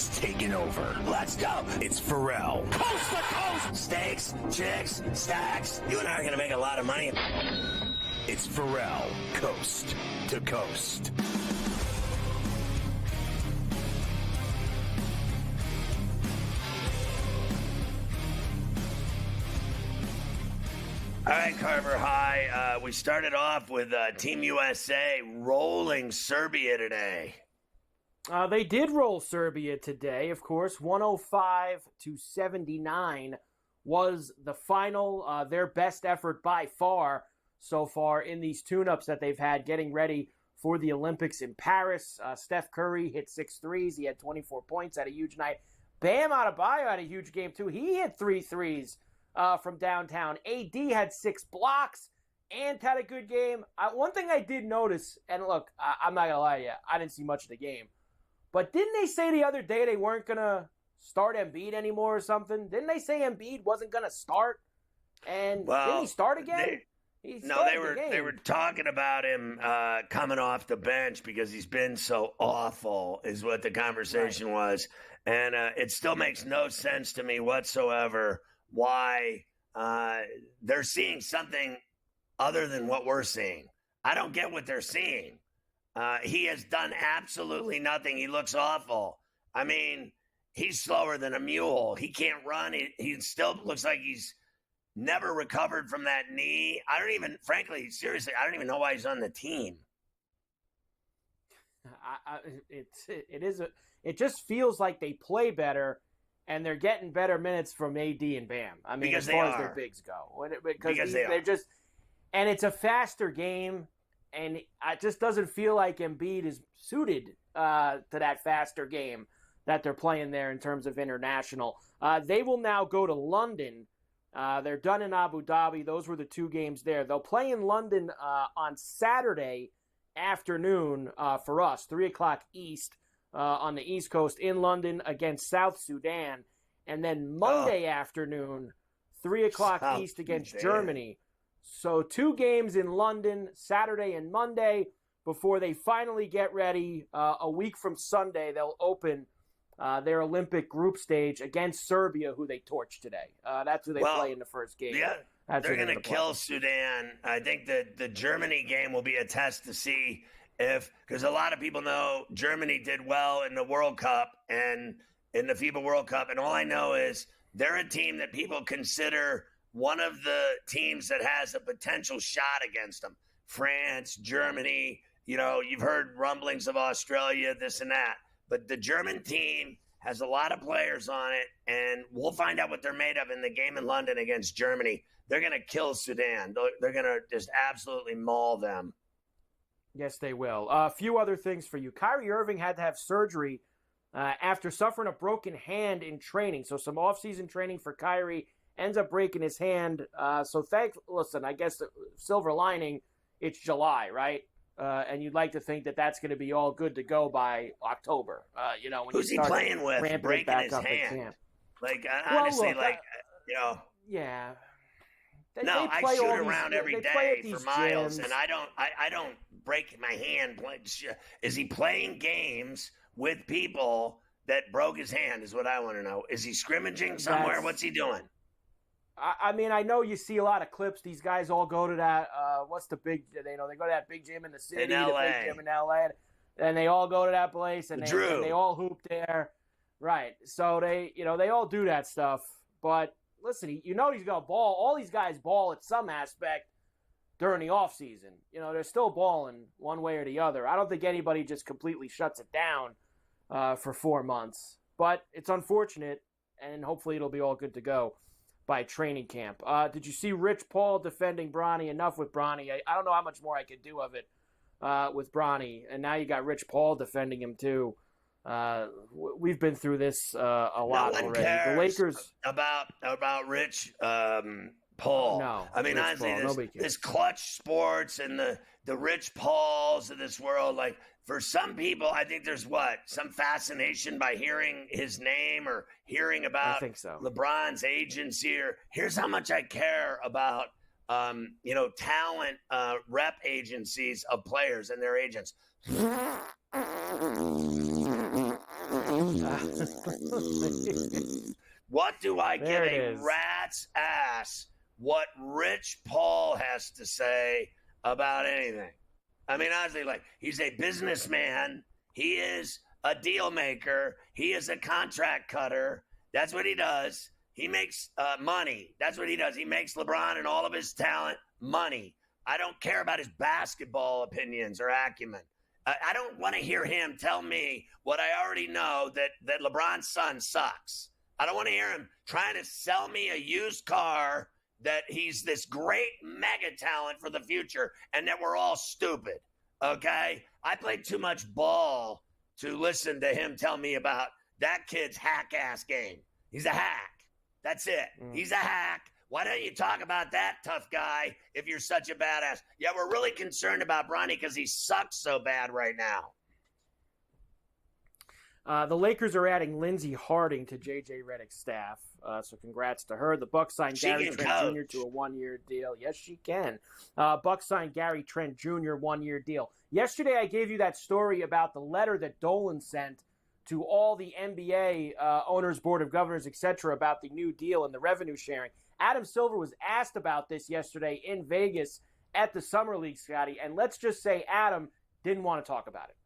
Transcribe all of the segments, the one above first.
has taken over. Let's go. It's Ferrall. Coast to coast. Steaks, chicks, stacks. You and I are going to make a lot of money. It's Ferrall, coast to coast. All right, Carver High. We started off with Team USA rolling Serbia today. They did roll Serbia today, of course. 105-79 was the final. Their best effort by far so far in these tune-ups that they've had getting ready for the Olympics in Paris. Steph Curry hit 6 threes. He had 24 points, had a huge night. Bam Adebayo had a huge game, too. He hit 3 threes. From downtown. AD had 6 blocks. Ant had a good game. One thing I did notice, and look, I'm not going to lie to you, I didn't see much of the game. But didn't they say the other day they weren't going to start Embiid anymore or something? Didn't they say Embiid wasn't going to start? And didn't he start again? They were talking about him coming off the bench because he's been so awful is what the conversation was. And it still makes no sense to me whatsoever why they're seeing something other than what we're seeing. I don't get what they're seeing. He has done absolutely nothing. He looks awful. I mean, he's slower than a mule. He can't run. He still looks like he's never recovered from that knee. Frankly, seriously, I don't even know why he's on the team. It just feels like they play better. And they're getting better minutes from AD and Bam. I mean, as far as their bigs go. Because they're just – and it's a faster game, and it just doesn't feel like Embiid is suited to that faster game that they're playing there in terms of international. They will now go to London. They're done in Abu Dhabi. Those were the 2 games there. They'll play in London on Saturday afternoon for us, 3 o'clock East. On the East Coast in London against South Sudan. And then Monday afternoon, 3 o'clock East against Germany. So 2 games in London, Saturday and Monday, before they finally get ready. A week from Sunday, they'll open their Olympic group stage against Serbia, who they torched today. That's who they play in the first game. Yeah, they're going to kill Sudan. I think that the Germany game will be a test to see because a lot of people know Germany did well in the World Cup and in the FIBA World Cup. And all I know is they're a team that people consider one of the teams that has a potential shot against them. France, Germany, you've heard rumblings of Australia, this and that. But the German team has a lot of players on it, and we'll find out what they're made of in the game in London against Germany. They're going to kill Sudan. They're going to just absolutely maul them. Yes, they will. A few other things for you. Kyrie Irving had to have surgery after suffering a broken hand in training. So some off-season training for Kyrie, ends up breaking his hand. Listen, I guess the silver lining, it's July, right? And you'd like to think that that's going to be all good to go by October. When who's he playing with? Breaking his hand. Yeah. I shoot around every day for miles, and I don't break my hand. Is he playing games with people that broke his hand is what I want to know. Is he scrimmaging somewhere? What's he doing? I mean, I know you see a lot of clips. These guys all go to that, what's the big, they go to that big gym in the city, in LA. The big gym in LA, and they all go to that place, and they all hoop there. Right. So they all do that stuff. But listen, he's going to ball. All these guys ball at some aspect during the off season. They're still balling one way or the other. I don't think anybody just completely shuts it down for 4 months. But it's unfortunate, and hopefully it'll be all good to go by training camp. Did you see Rich Paul defending Bronny? Enough with Bronny. I don't know how much more I could do of it with Bronny. And now you got Rich Paul defending him too. We've been through this a lot already. Cares the Lakers about Rich Paul. No, I mean, honestly, this clutch sports and the Rich Pauls of this world, like for some people, I think there's some fascination by hearing his name or hearing about I think so. LeBron's agency. Here's how much I care about talent rep agencies of players and their agents. What do I give a rat's ass what Rich Paul has to say about anything? I mean, honestly, like, he's a businessman. He is a deal maker. He is a contract cutter. That's what he does. He makes money. That's what he does. He makes LeBron and all of his talent money. I don't care about his basketball opinions or acumen. I don't want to hear him tell me what I already know, that LeBron's son sucks. I don't want to hear him trying to sell me a used car that he's this great mega talent for the future and that we're all stupid, okay? I played too much ball to listen to him tell me about that kid's hack-ass game. He's a hack. That's it. He's a hack. Why don't you talk about that, tough guy, if you're such a badass? Yeah, we're really concerned about Bronny because he sucks so bad right now. The Lakers are adding Lindsey Harding to J.J. Redick's staff, so congrats to her. The Bucks signed Gary Trent Jr. to a one-year deal. Yes, she can. Bucks signed Gary Trent Jr. one-year deal. Yesterday, I gave you that story about the letter that Dolan sent to all the NBA owners, board of governors, etc., about the new deal and the revenue sharing. Adam Silver was asked about this yesterday in Vegas at the Summer League, Scotty, and let's just say Adam didn't want to talk about it.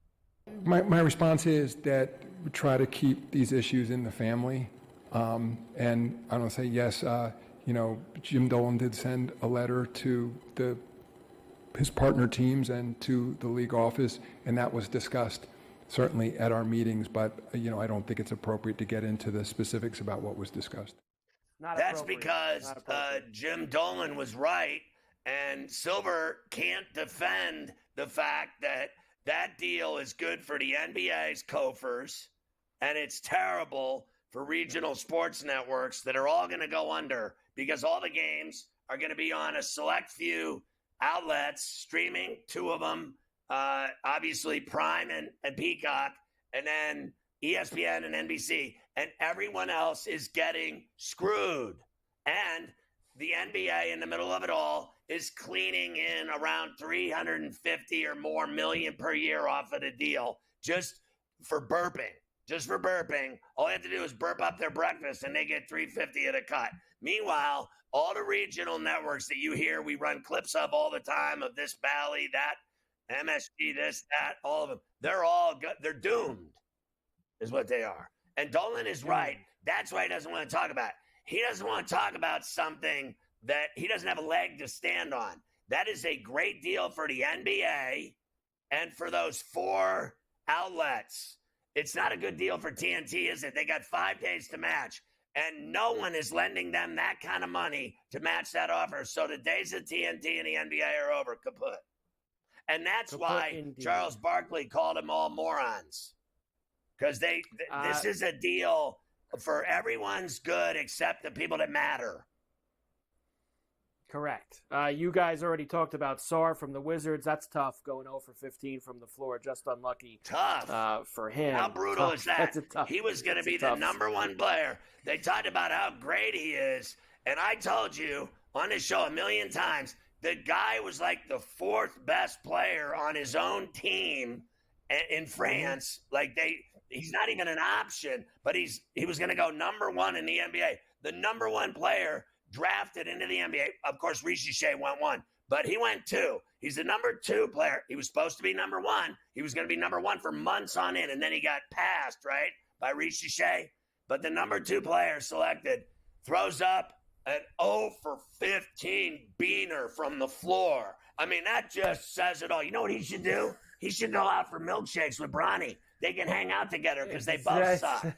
My response is that we try to keep these issues in the family. And I don't say yes, Jim Dolan did send a letter to his partner teams and to the league office, and that was discussed certainly at our meetings, but I don't think it's appropriate to get into the specifics about what was discussed. That's because Jim Dolan was right, and Silver can't defend the fact that that deal is good for the NBA's coffers, and it's terrible for regional sports networks that are all going to go under because all the games are going to be on a select few outlets, streaming, 2 of them, obviously Prime and Peacock, and then ESPN and NBC, and everyone else is getting screwed. And the NBA in the middle of it all is cleaning in around 350 or more million per year off of the deal just for burping. Just for burping. All they have to do is burp up their breakfast and they get 350 at a cut. Meanwhile, all the regional networks that you hear we run clips of all the time of this Bally, that, MSG, this, that, all of them, they're doomed is what they are. And Dolan is right. That's why he doesn't want to talk about it. He doesn't want to talk about something that he doesn't have a leg to stand on. That is a great deal for the NBA and for those 4 outlets. It's not a good deal for TNT, is it? They got 5 days to match, and no one is lending them that kind of money to match that offer. So the days of TNT and the NBA are over, kaput. And that's why Charles Barkley called them all morons. Because this is a deal for everyone's good except the people that matter. Correct. You guys already talked about Sarr from the Wizards. That's tough, going 0 for 15 from the floor. Just unlucky. Tough. For him. How brutal is that? He was going to be the number 1 player. They talked about how great he is. And I told you on this show a million times, the guy was like the 4th best player on his own team in France. Like he's not even an option, but he was going to go number 1 in the NBA. The number 1 player drafted into the NBA. Of course, Rishi Shea went 1, but he went 2. He's the number 2 player. He was supposed to be number 1. He was going to be number 1 for months on end, and then he got passed, right, by Rishi Shea. But the number 2 player selected throws up an 0 for 15 beaner from the floor. I mean, that just says it all. You know what he should do? He should go out for milkshakes with Bronny. They can hang out together because they both suck.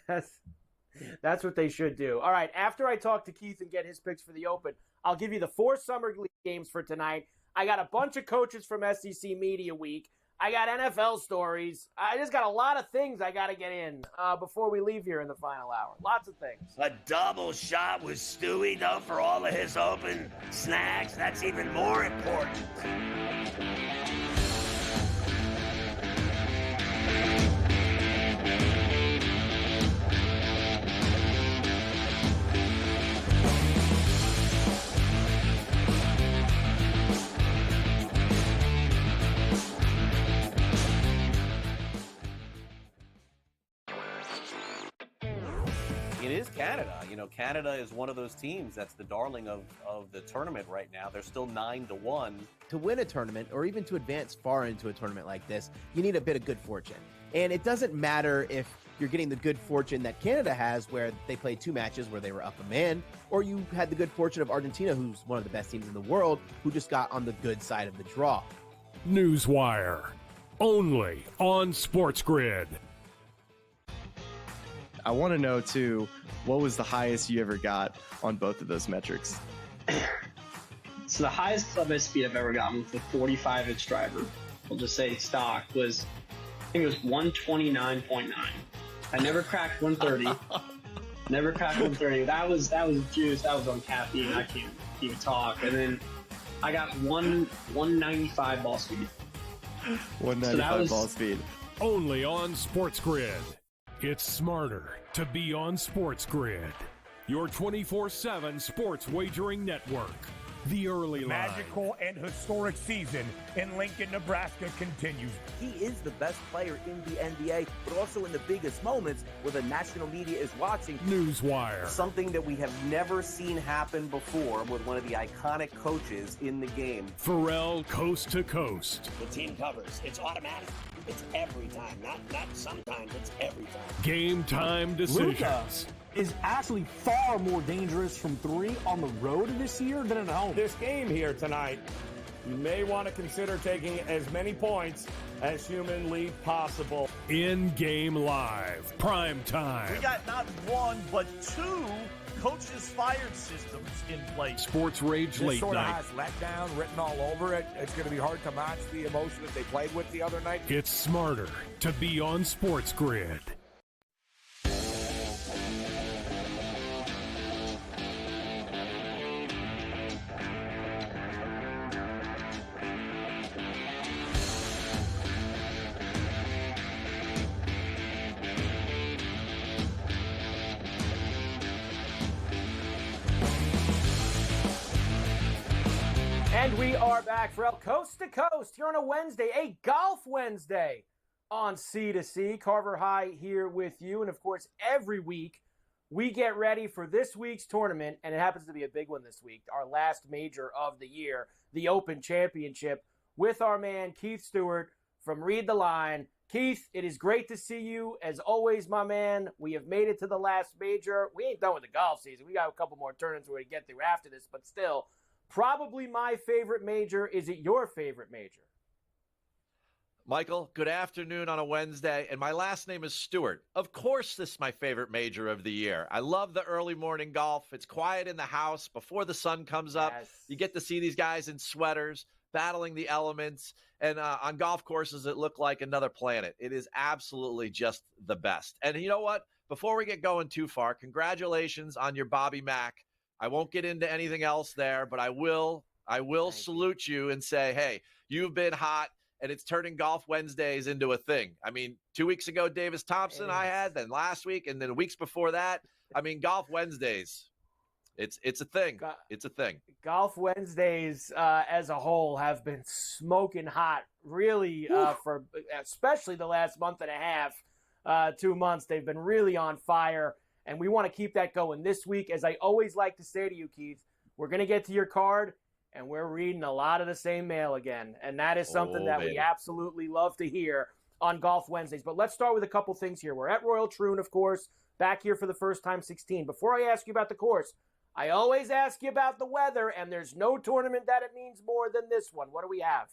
That's what they should do. All right, after I talk to Keith and get his picks for the Open, I'll give you the 4 Summer League games for tonight. I got a bunch of coaches from SEC Media Week. I got NFL stories. I just got a lot of things I got to get in before we leave here in the final hour. Lots of things. A double shot with Stewie, though, for all of his Open snacks. That's even more important. it is Canada. Canada is one of those teams that's the darling of the tournament right now. They're still 9-1. To win a tournament, or even to advance far into a tournament like this, you need a bit of good fortune. And it doesn't matter if you're getting the good fortune that Canada has, where they played 2 matches where they were up a man, or you had the good fortune of Argentina, who's one of the best teams in the world, who just got on the good side of the draw. Newswire, only on SportsGrid. I want to know, too, what was the highest you ever got on both of those metrics? So the highest club head speed I've ever gotten with a 45-inch driver, we'll just say stock, was, I think it was 129.9. I never cracked 130. Never cracked 130. That was juice. That was on caffeine. I can't even talk. And then I got 195 ball speed. 195 ball speed. Only on SportsGrid. It's smarter to be on SportsGrid. Your 24/7 sports wagering network. The early line. Magical and historic season in Lincoln, Nebraska continues. He is the best player in the NBA, but also in the biggest moments where the national media is watching. Newswire. Something that we have never seen happen before with one of the iconic coaches in the game. Ferrall coast to coast. The team covers. It's automatic. It's every time. Not sometimes. It's every time. Game time decisions. Luka is actually far more dangerous from 3 on the road this year than at home. This game here tonight, you may want to consider taking as many points as humanly possible. In-game live. Prime time. We got not 1, but 2 coaches fired systems in place. Sports Rage Late sort Night. of has letdown written all over it. It's going to be hard to match the emotion that they played with the other night. It's smarter to be on SportsGrid. And we are back for Coast to Coast here on a Wednesday, a Golf Wednesday on C2C. Carver High here with you. And, of course, every week we get ready for this week's tournament, and it happens to be a big one this week, our last major of the year, the Open Championship, with our man Keith Stewart from Read the Line. Keith, it is great to see you. As always, my man, we have made it to the last major. We ain't done with the golf season. We got a couple more tournaments we're going to get through after this, but still, probably my favorite major. Is it your favorite major? Michael, good afternoon on a Wednesday, and my last name is Stewart. Of course, this is my favorite major of the year. I love the early morning golf. It's quiet in the house before the sun comes up. Yes. You get to see these guys in sweaters battling the elements, and on golf courses that look like another planet. It is absolutely just the best. And you know what? Before we get going too far, congratulations on your Bobby Mack. I won't get into anything else there, but I will salute you and say, hey, you've been hot, and it's turning Golf Wednesdays into a thing. I mean, 2 weeks ago, Davis Thompson I had, then last week, and then weeks before that. I mean, Golf Wednesdays, it's a thing. It's a thing. Golf Wednesdays as a whole have been smoking hot, really, for especially the last month and a half, 2 months. They've been really on fire. And we want to keep that going this week. As I always like to say to you, Keith, we're going to get to your card, and we're reading a lot of the same mail again. And that is something that we absolutely love to hear on Golf Wednesdays. But let's start with a couple things here. We're at Royal Troon, of course, back here for the first time 16. Before I ask you about the course, I always ask you about the weather, and there's no tournament that it means more than this one. What do we have?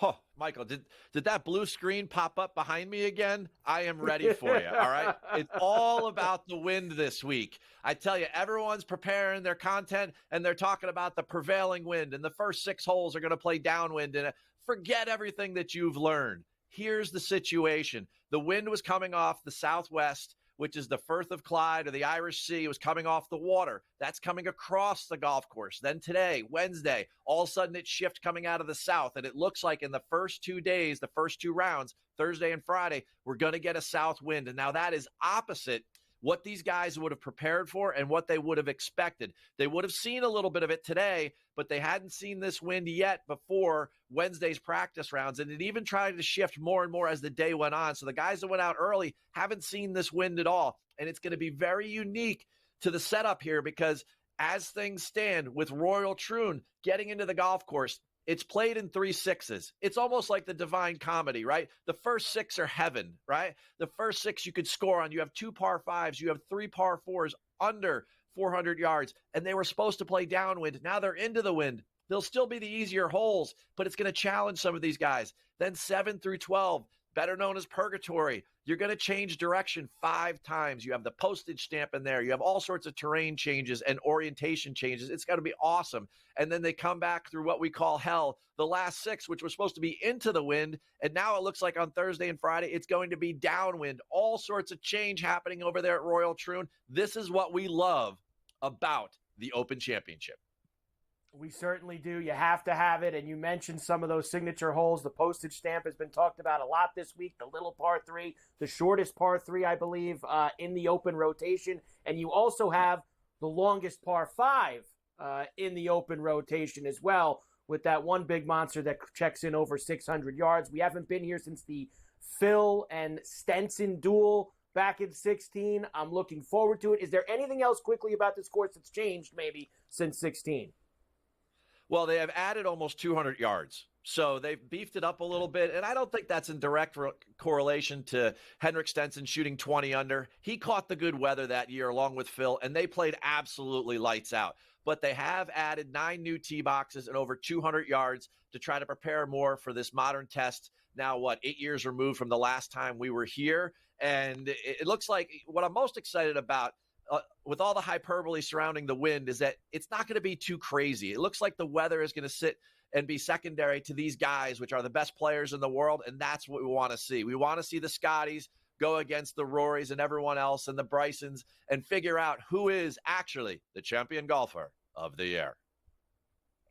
Oh, Michael, did that blue screen pop up behind me again? I am ready for you, all right? It's all about the wind this week. I tell you, everyone's preparing their content, and they're talking about the prevailing wind, and the first 6 holes are going to play downwind, and forget everything that you've learned. Here's the situation. The wind was coming off the southwest, which is the Firth of Clyde or the Irish Sea. It was coming off the water. That's coming across the golf course. Then today, Wednesday, all of a sudden it shifts coming out of the south. And it looks like in the first 2 days, the first 2 rounds, Thursday and Friday, we're going to get a south wind. And now that is opposite what these guys would have prepared for and what they would have expected. They would have seen a little bit of it today, but they hadn't seen this wind yet before Wednesday's practice rounds. And it even tried to shift more and more as the day went on. So the guys that went out early haven't seen this wind at all. And it's going to be very unique to the setup here because as things stand with Royal Troon getting into the golf course, it's played in 3 6s. It's almost like the Divine Comedy, right? The first 6 are heaven, right? The first 6 you could score on. You have 2 par 5s. You have 3 par 4s under 400 yards. And they were supposed to play downwind. Now they're into the wind. They'll still be the easier holes, but it's going to challenge some of these guys. Then 7 through 12, better known as purgatory. You're going to change direction 5 times. You have the postage stamp in there. You have all sorts of terrain changes and orientation changes. It's going to be awesome. And then they come back through what we call hell, the last 6, which was supposed to be into the wind. And now it looks like on Thursday and Friday, it's going to be downwind. All sorts of change happening over there at Royal Troon. This is what we love about the Open Championship. We certainly do. You have to have it. And you mentioned some of those signature holes. The postage stamp has been talked about a lot this week. The little par 3, the shortest par 3, I believe, in the Open rotation. And you also have the longest par 5 in the Open rotation as well, with that one big monster that checks in over 600 yards. We haven't been here since the Phil and Stenson duel back in 16. I'm looking forward to it. Is there anything else quickly about this course that's changed maybe since 16? Well, they have added almost 200 yards. So they've beefed it up a little bit. And I don't think that's in direct correlation to Henrik Stenson shooting 20 under. He caught the good weather that year along with Phil, and they played absolutely lights out. But they have added 9 new tee boxes and over 200 yards to try to prepare more for this modern test. Now, 8 years removed from the last time we were here. And it looks like what I'm most excited about with all the hyperbole surrounding the wind is that it's not going to be too crazy. It looks like the weather is going to sit and be secondary to these guys, which are the best players in the world, and that's what we want to see. We want to see the Scotties go against the Rorys and everyone else and the Brysons and figure out who is actually the champion golfer of the year.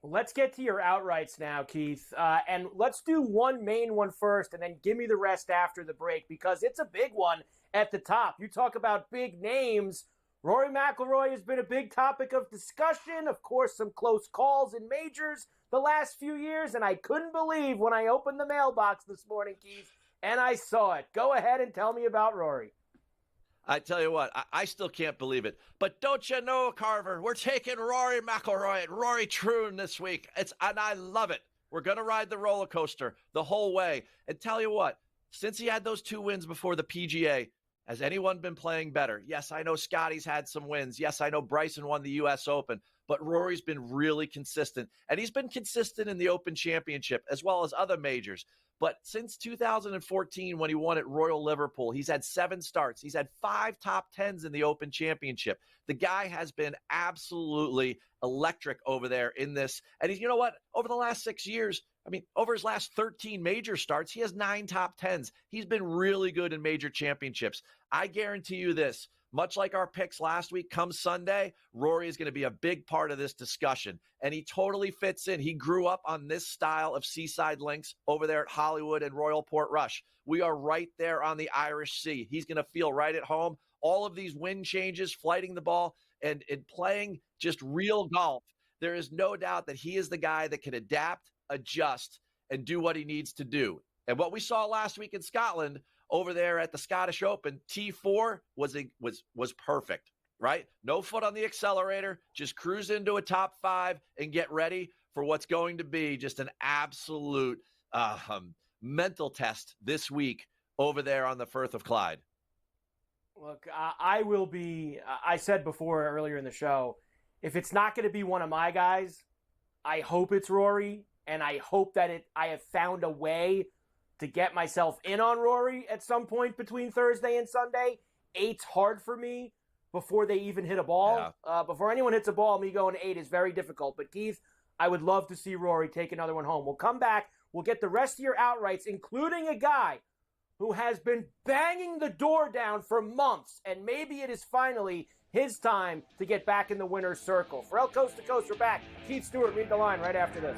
Let's get to your outrights now, Keith, and let's do one main one first and then give me the rest after the break because it's a big one at the top. You talk about big names. Rory McIlroy has been a big topic of discussion. Of course, some close calls in majors the last few years, and I couldn't believe when I opened the mailbox this morning, Keith, and I saw it. Go ahead and tell me about Rory. I tell you what, I still can't believe it. But don't you know, Carver, we're taking Rory McIlroy and Rory Troon this week. And I love it. We're going to ride the roller coaster the whole way. And tell you what, since he had those 2 wins before the PGA, has anyone been playing better? Yes, I know Scotty's had some wins. Yes, I know Bryson won the U.S. Open. But Rory's been really consistent. And he's been consistent in the Open Championship as well as other majors. But since 2014, when he won at Royal Liverpool, he's had 7 starts. He's had 5 top 10s in the Open Championship. The guy has been absolutely electric over there in this. And you know what? Over the last 6 years, over his last 13 major starts, he has 9 top 10s. He's been really good in major championships. I guarantee you this. Much like our picks last week, come Sunday, Rory is going to be a big part of this discussion. And he totally fits in. He grew up on this style of seaside links over there at Hollywood and Royal Portrush. We are right there on the Irish Sea. He's going to feel right at home. All of these wind changes, flighting the ball, and playing just real golf. There is no doubt that he is the guy that can adapt, adjust, and do what he needs to do. And what we saw last week in Scotland over there at the Scottish Open, T4 was perfect, right? No foot on the accelerator, just cruise into a top 5 and get ready for what's going to be just an absolute mental test this week over there on the Firth of Clyde. Look, I said before earlier in the show, if it's not going to be one of my guys, I hope it's Rory, and I hope that I have found a way to get myself in on Rory at some point between Thursday and Sunday. 8's hard for me before they even hit a ball. Yeah. Before anyone hits a ball, me going 8 is very difficult. But Keith, I would love to see Rory take another one home. We'll come back. We'll get the rest of your outrights, including a guy who has been banging the door down for months, and maybe it is finally his time to get back in the winner's circle. For El Coast to Coast, we're back. Keith Stewart, read the line right after this.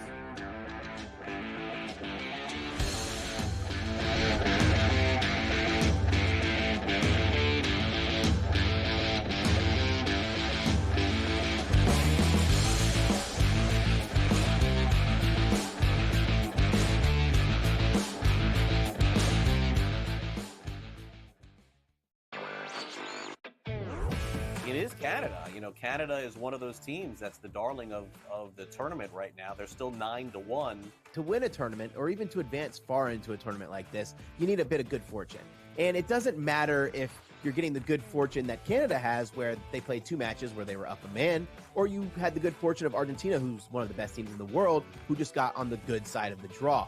It is Canada. Canada is one of those teams that's the darling of the tournament right now. They're still 9-1. To win a tournament or even to advance far into a tournament like this, you need a bit of good fortune. And it doesn't matter if you're getting the good fortune that Canada has, where they played 2 matches where they were up a man, or you had the good fortune of Argentina, who's one of the best teams in the world, who just got on the good side of the draw.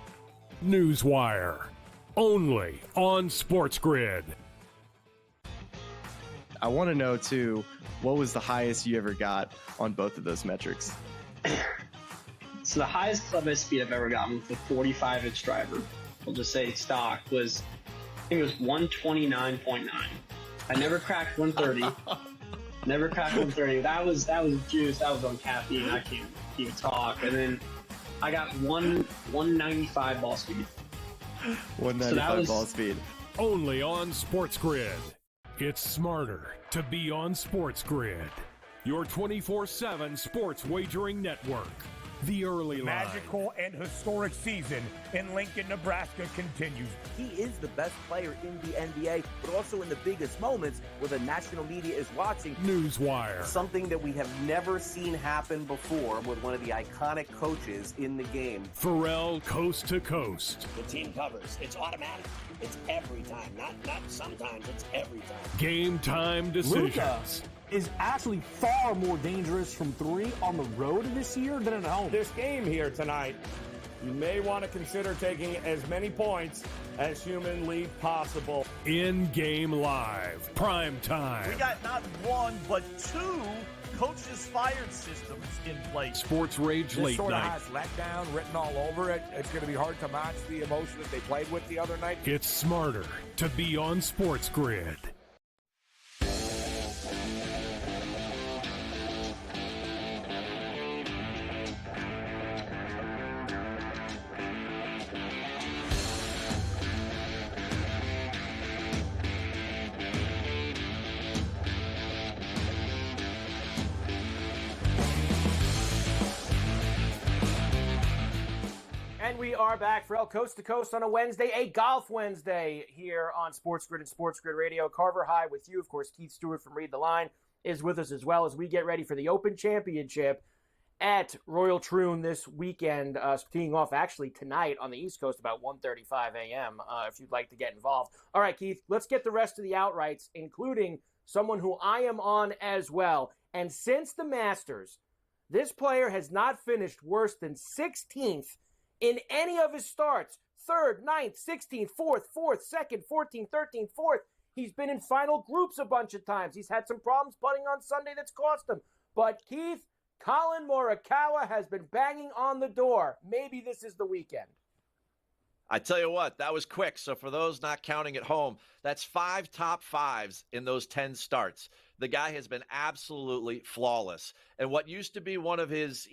Newswire, only on SportsGrid. I want to know, too, what was the highest you ever got on both of those metrics? So the highest club head speed I've ever gotten with a 45-inch driver, we'll just say stock, was, I think it was 129.9. I never cracked 130. Never cracked 130. That was juice. That was on caffeine. I can't even talk. And then I got 195 ball speed. 195 ball speed. Only on SportsGrid. It's smarter to be on SportsGrid. Your 24/7 sports wagering network. The early line. Magical and historic season in Lincoln, Nebraska continues. He is the best player in the NBA, but also in the biggest moments where the national media is watching. Newswire. Something that we have never seen happen before with one of the iconic coaches in the game. Ferrall coast to coast. The team covers. It's automatic. It's every time. Not sometimes. It's every time. Game time decisions. Luka is actually far more dangerous from 3 on the road this year than at home. This game here tonight, you may want to consider taking as many points as humanly possible. In-game live. Prime time. We got not 1, but 2 coaches fired systems in place. Sports Rage This Late sort of Night. has letdown written all over it. It's going to be hard to match the emotion that they played with the other night. It's smarter to be on SportsGrid. And we are back, Ferrall, coast to coast on a Wednesday, a golf Wednesday here on SportsGrid and SportsGrid Radio. Carver High with you. Of course, Keith Stewart from Read the Line is with us as well as we get ready for the Open Championship at Royal Troon this weekend, teeing off actually tonight on the East Coast about 1:35 a.m. If you'd like to get involved. All right, Keith, let's get the rest of the outrights, including someone who I am on as well. And since the Masters, this player has not finished worse than 16th in any of his starts. 3rd, 9th, 16th, 4th, 2nd, 14th, 13th, 4th. He's been in final groups a bunch of times. He's had some problems putting on Sunday that's cost him. But Keith, Colin Morikawa has been banging on the door. Maybe this is the weekend. I tell you what, that was quick. So for those not counting at home, that's 5 top 5s in those 10 starts. The guy has been absolutely flawless. And what used to be one of his,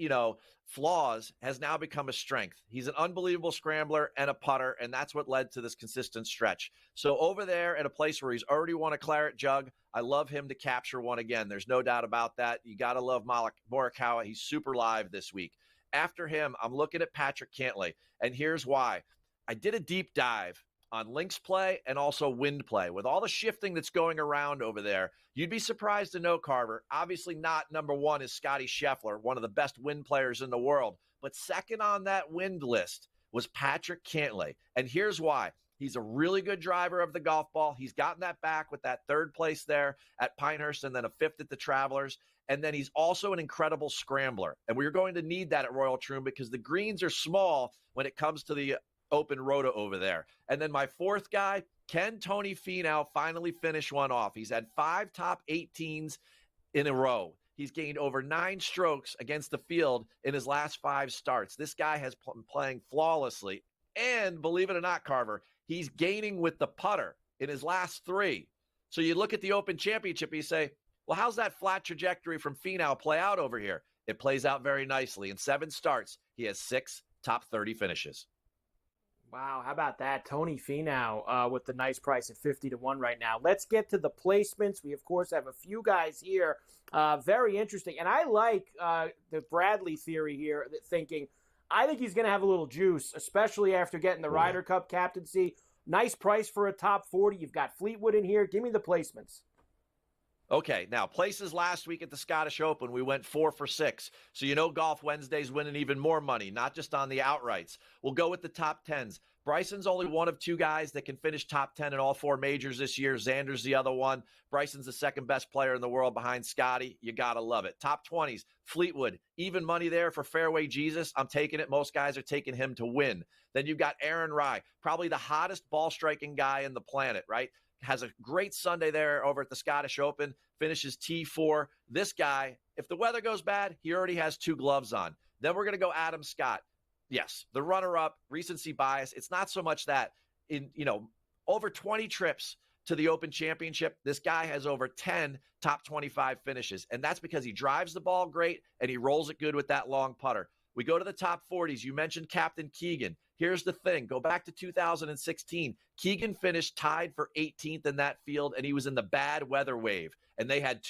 flaws has now become a strength. He's an unbelievable scrambler and a putter, and that's what led to this consistent stretch. So over there at a place where he's already won a claret jug, I love him to capture one again. There's no doubt about that. You got to love Morikawa. He's super live this week. After him, I'm looking at Patrick Cantlay, and here's why. I did a deep dive on links play and also wind play. With all the shifting that's going around over there, you'd be surprised to know, Carver, obviously not number 1 is Scotty Scheffler, one of the best wind players in the world. But second on that wind list was Patrick Cantlay. And here's why. He's a really good driver of the golf ball. He's gotten that back with that 3rd place there at Pinehurst and then a 5th at the Travelers. And then he's also an incredible scrambler. And we're going to need that at Royal Troon because the greens are small when it comes to the Open Rota over there. And then my 4th guy, can Tony Finau finally finish one off? He's had 5 top 18s in a row. He's gained over 9 strokes against the field in his last 5 starts. This guy has been playing flawlessly. And believe it or not, Carver, he's gaining with the putter in his last 3. So you look at the Open Championship, you say, well, how's that flat trajectory from Finau play out over here? It plays out very nicely. In 7 starts, he has 6 top 30 finishes. Wow, how about that? Tony Finau with the nice price at 50-1 right now. Let's get to the placements. We, of course, have a few guys here. Very interesting. And I like the Bradley theory here, thinking, I think he's going to have a little juice, especially after getting the Ryder Cup captaincy. Nice price for a top 40. You've got Fleetwood in here. Give me the placements. Okay, now places last week at the Scottish Open, we went 4 for 6. So you know Golf Wednesday's winning even more money, not just on the outrights. We'll go with the top 10s. Bryson's only one of 2 guys that can finish top 10 in all 4 majors this year. Xander's the other one. Bryson's the second best player in the world behind Scotty. You got to love it. Top 20s, Fleetwood, even money there for Fairway Jesus. I'm taking it. Most guys are taking him to win. Then you've got Aaron Rai, probably the hottest ball striking guy in the planet, right? Has a great Sunday there over at the Scottish Open, finishes T4. This guy, if the weather goes bad, he already has 2 gloves on. Then we're going to go Adam Scott. Yes, the runner-up, recency bias. It's not so much that in, over 20 trips to the Open Championship, this guy has over 10 top 25 finishes. And that's because he drives the ball great and he rolls it good with that long putter. We go to the top 40s. You mentioned Captain Keegan. Here's the thing. Go back to 2016. Keegan finished tied for 18th in that field, and he was in the bad weather wave. And they had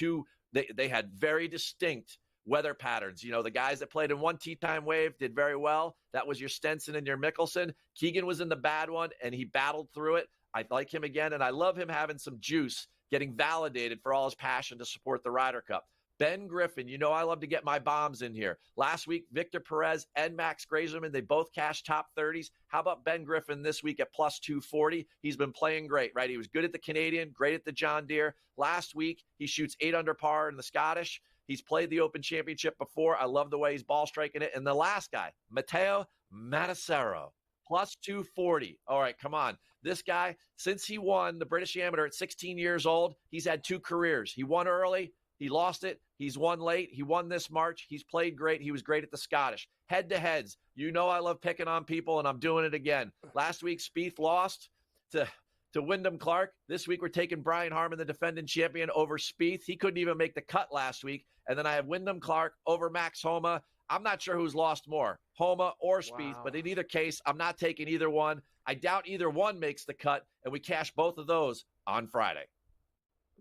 they had very distinct weather patterns. The guys that played in one tee time wave did very well. That was your Stenson and your Mickelson. Keegan was in the bad one, and he battled through it. I like him again, and I love him having some juice, getting validated for all his passion to support the Ryder Cup. Ben Griffin, I love to get my bombs in here. Last week, Victor Perez and Max Grazerman, they both cashed top 30s. How about Ben Griffin this week at plus 240? He's been playing great, right? He was good at the Canadian, great at the John Deere. Last week, he shoots 8 under par in the Scottish. He's played the Open Championship before. I love the way he's ball striking it. And the last guy, Matteo Manassero, plus 240. All right, come on. This guy, since he won the British Amateur at 16 years old, he's had 2 careers. He won early. He lost it. He's won late. He won this March. He's played great. He was great at the Scottish. Head-to-heads. I love picking on people, and I'm doing it again. Last week, Spieth lost to Wyndham Clark. This week, we're taking Brian Harman, the defending champion, over Spieth. He couldn't even make the cut last week. And then I have Wyndham Clark over Max Homa. I'm not sure who's lost more, Homa or Spieth, but in either case, I'm not taking either one. I doubt either one makes the cut, and we cash both of those on Friday.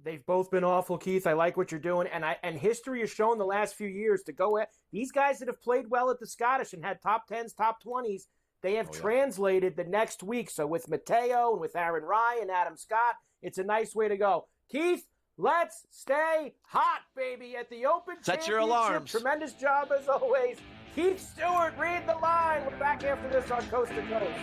They've both been awful, Keith. I like what you're doing. And history has shown the last few years to go at these guys that have played well at the Scottish and had top 10s, top 20s, they have translated the next week. So with Matteo and with Aaron Rai and Adam Scott, it's a nice way to go. Keith, let's stay hot, baby, at the Open Championship. Set your alarms. Tremendous job as always. Keith Stewart, read the line. We're back after this on Coast to Coast.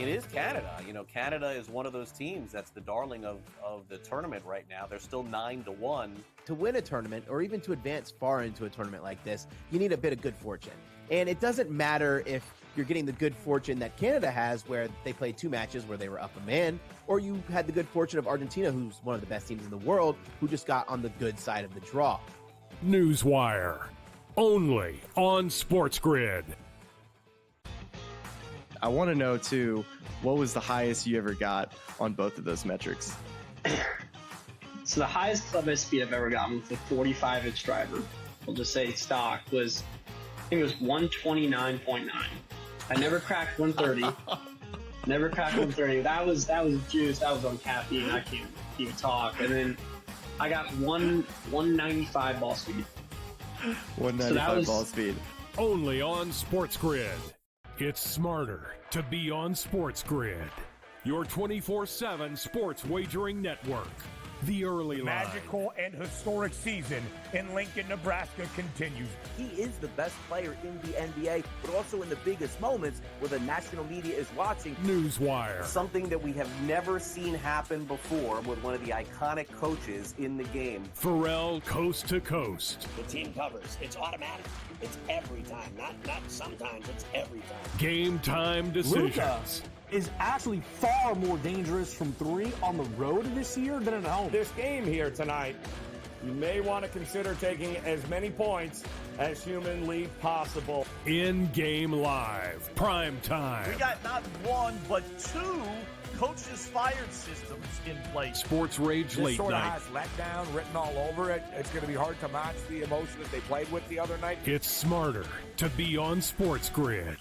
It is Canada. Canada is one of those teams that's the darling of the tournament right now. They're still 9-1. To win a tournament, or even to advance far into a tournament like this, you need a bit of good fortune. And it doesn't matter if you're getting the good fortune that Canada has, where they played 2 matches where they were up a man, or you had the good fortune of Argentina, who's one of the best teams in the world, who just got on the good side of the draw. Newswire, only on SportsGrid. I want to know, too, what was the highest you ever got on both of those metrics? So the highest club head speed I've ever gotten with a 45-inch driver, we'll just say stock, was, I think it was 129.9. I never cracked 130. Never cracked 130. That was juice. That was on caffeine. I can't even talk. And then I got 195 ball speed. 195 ball speed. Only on SportsGrid. It's smarter to be on SportsGrid, your 24/7 sports wagering network. The early line. Magical and historic season in Lincoln, Nebraska continues. He is the best player in the NBA, but also in the biggest moments where the national media is watching. Newswire. Something that we have never seen happen before with one of the iconic coaches in the game. Ferrall, coast to coast. The team covers. It's automatic. It's every time. Not sometimes. It's every time. Game time decisions. Luka is actually far more dangerous from 3 on the road this year than at home. This game here tonight, you may want to consider taking as many points as humanly possible. In-game live, prime time. We got not 1, but 2 coaches fired systems in place. Sports Rage Late This sort of Night. has letdown written all over it. It's going to be hard to match the emotion that they played with the other night. It's smarter to be on SportsGrid.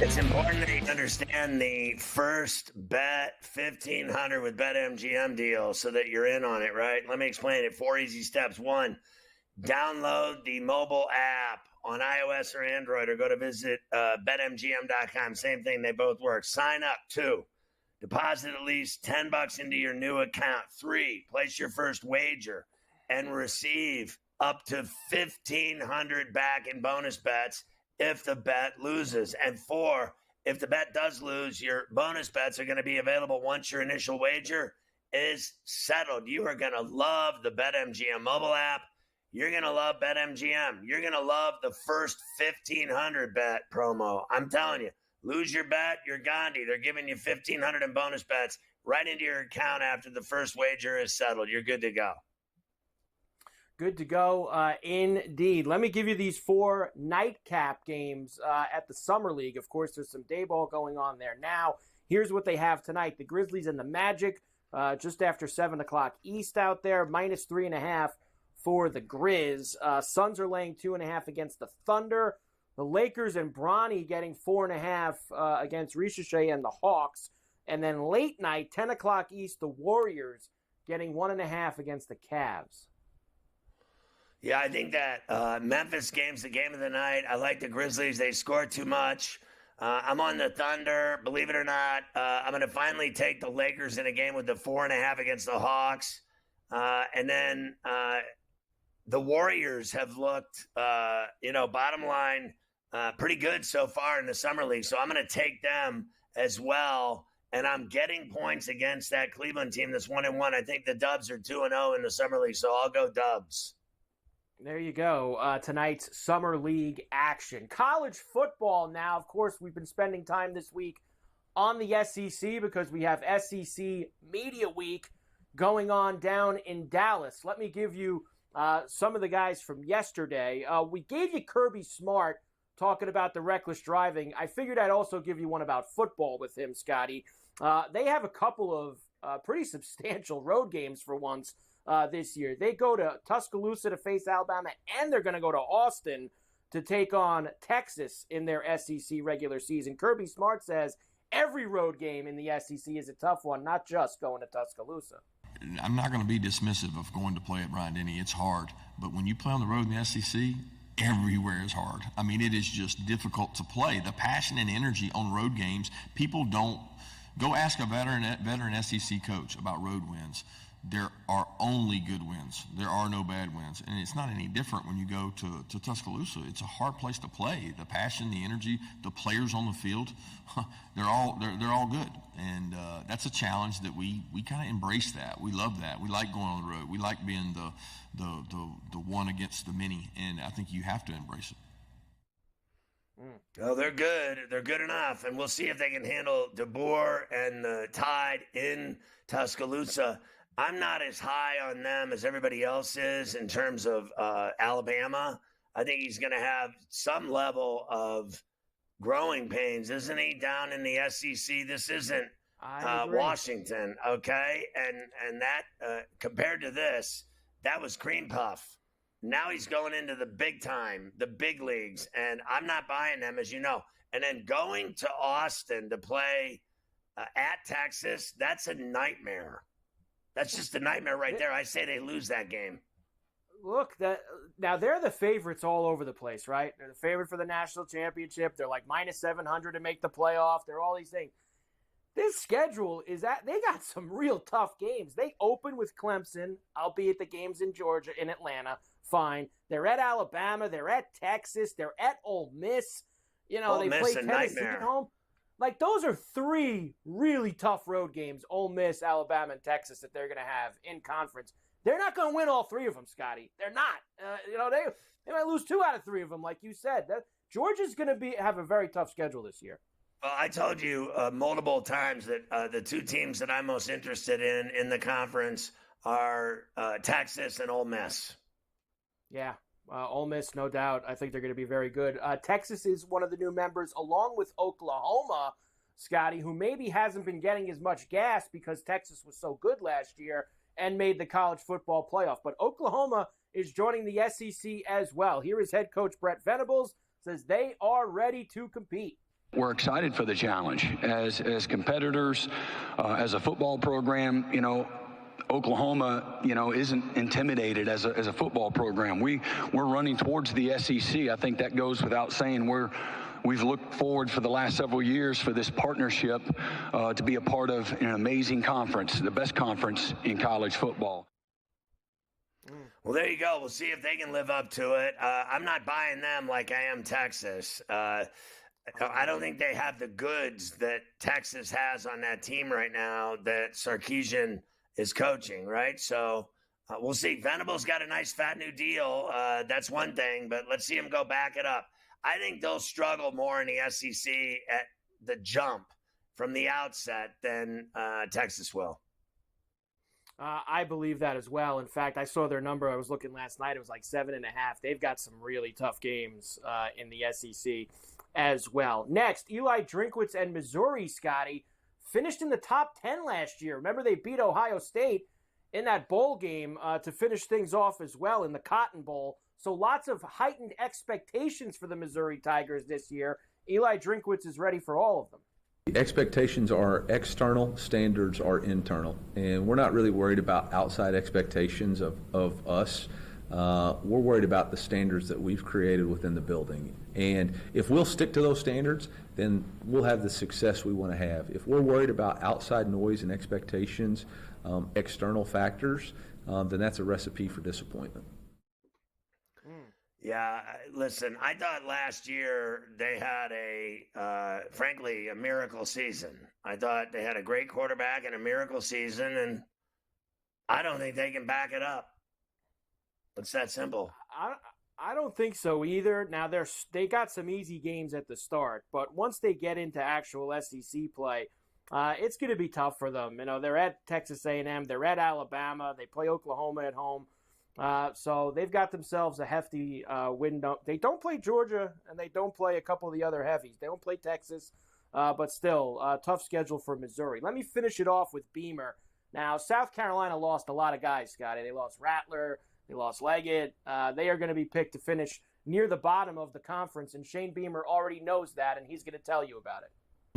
It's important that you understand the first bet 1,500 with BetMGM deal so that you're in on it, right? Let me explain it. 4 easy steps. 1, download the mobile app on iOS or Android, or go to visit betmgm.com. Same thing. They both work. Sign up. 2, deposit at least $10 into your new account. 3, place your first wager and receive up to $1,500 back in bonus bets if the bet loses. And 4, if the bet does lose, your bonus bets are going to be available once your initial wager is settled. You are going to love the BetMGM mobile app. You're going to love BetMGM. You're going to love the first 1,500 bet promo. I'm telling you, lose your bet, you're Gandhi. They're giving you 1,500 in bonus bets right into your account after the first wager is settled. You're good to go. Good to go, indeed. Let me give you these 4 nightcap games at the Summer League. Of course, there's some day ball going on there now. Here's what they have tonight. The Grizzlies and the Magic, just after 7 o'clock East out there, minus 3.5 for the Grizz. Suns are laying 2.5 against the Thunder. The Lakers and Bronny getting 4.5 against Ricochet and the Hawks. And then late night, 10 o'clock East, the Warriors getting 1.5 against the Cavs. Yeah, I think that Memphis game's the game of the night. I like the Grizzlies. They score too much. I'm on the Thunder. Believe it or not, I'm going to finally take the Lakers in a game with the 4.5 against the Hawks. And then the Warriors have looked, bottom line, pretty good so far in the Summer League. So I'm going to take them as well. And I'm getting points against that Cleveland team that's 1-1. I think the Dubs are 2-0 in the Summer League. So I'll go Dubs. There you go. Tonight's Summer League action. College football now. Of course, we've been spending time this week on the SEC because we have SEC Media Week going on down in Dallas. Let me give you some of the guys from yesterday. We gave you Kirby Smart talking about the reckless driving. I figured I'd also give you one about football with him, Scotty. They have a couple of pretty substantial road games for once this year. They go to Tuscaloosa to face Alabama, and they're going to go to Austin to take on Texas in their SEC regular season. Kirby Smart says every road game in the SEC is a tough one, not just going to Tuscaloosa. I'm not going to be dismissive of going to play at Bryant-Denny. It's hard. But when you play on the road in the SEC, everywhere is hard. I mean, it is just difficult to play. The passion and energy on road games, people don't go ask a veteran SEC coach about road wins. There are only good wins. There are no bad wins. And it's not any different when you go to Tuscaloosa. It's a hard place to play. The passion, the energy, the players on the field, they're all good. And that's a challenge that we kind of embrace that. We love that. We like going on the road. We like being the one against the many. And I think you have to embrace it. Well, they're good. They're good enough. And we'll see if they can handle DeBoer and the Tide in Tuscaloosa. I'm not as high on them as everybody else is in terms of Alabama. I think he's going to have some level of growing pains, isn't he, down in the SEC? This isn't Washington, okay? And that, compared to this, that was cream puff. Now he's going into the big time, the big leagues, and I'm not buying them, as you know. And then going to Austin to play at Texas, that's a nightmare. That's just a nightmare right there. I say they lose that game. Look, now they're the favorites all over the place, right? They're the favorite for the national championship. They're like minus 700 to make the playoff. They're all these things. This schedule is that they got some real tough games. They open with Clemson, albeit the game's in Georgia, in Atlanta. Fine. They're at Alabama. They're at Texas. They're at Ole Miss. You know, they play Tennessee at home. Like, those are 3 really tough road games, Ole Miss, Alabama, and Texas, that they're going to have in conference. They're not going to win all 3 of them, Scotty. They're not. They might lose 2 out of 3 of them, like you said. Georgia's going to have a very tough schedule this year. Well, I told you multiple times that the 2 teams that I'm most interested in the conference are Texas and Ole Miss. Yeah. Ole Miss, no doubt. I think they're going to be very good. Texas is one of the new members, along with Oklahoma, Scotty, who maybe hasn't been getting as much gas because Texas was so good last year and made the college football playoff. But Oklahoma is joining the SEC as well. Here is head coach Brett Venables, says they are ready to compete. We're excited for the challenge as competitors, as a football program. Oklahoma, isn't intimidated as a football program. We're running towards the SEC. I think that goes without saying. We've looked forward for the last several years for this partnership to be a part of an amazing conference, the best conference in college football. Well, there you go. We'll see if they can live up to it. I'm not buying them like I am Texas. I don't think they have the goods that Texas has on that team right now that Sarkisian is coaching, right? So we'll see. Venable's got a nice fat new deal. That's one thing, but let's see him go back it up. I think they'll struggle more in the SEC at the jump from the outset than Texas will. I believe that as well. In fact, I saw their number. I was looking last night. It was like 7.5. They've got some really tough games in the SEC as well. Next, Eli Drinkwitz and Missouri, Scotty, finished in the top 10 last year. Remember, they beat Ohio State in that bowl game to finish things off as well in the Cotton Bowl. So lots of heightened expectations for the Missouri Tigers this year. Eli Drinkwitz is ready for all of them. Expectations are external, standards are internal. And we're not really worried about outside expectations of us. We're worried about the standards that we've created within the building. And if we'll stick to those standards, then we'll have the success we want to have. If we're worried about outside noise and expectations, external factors, then that's a recipe for disappointment. Yeah, listen, I thought last year they had frankly, a miracle season. I thought they had a great quarterback and a miracle season, and I don't think they can back it up. It's that simple. I don't think so either. Now, they got some easy games at the start, but once they get into actual SEC play, it's going to be tough for them. They're at Texas A&M, they're at Alabama, they play Oklahoma at home. So they've got themselves a hefty window. They don't play Georgia, and they don't play a couple of the other heavies. They don't play Texas, but still, tough schedule for Missouri. Let me finish it off with Beamer. Now, South Carolina lost a lot of guys, Scotty. They lost Rattler. They lost Leggett. They are going to be picked to finish near the bottom of the conference, and Shane Beamer already knows that, and he's going to tell you about it.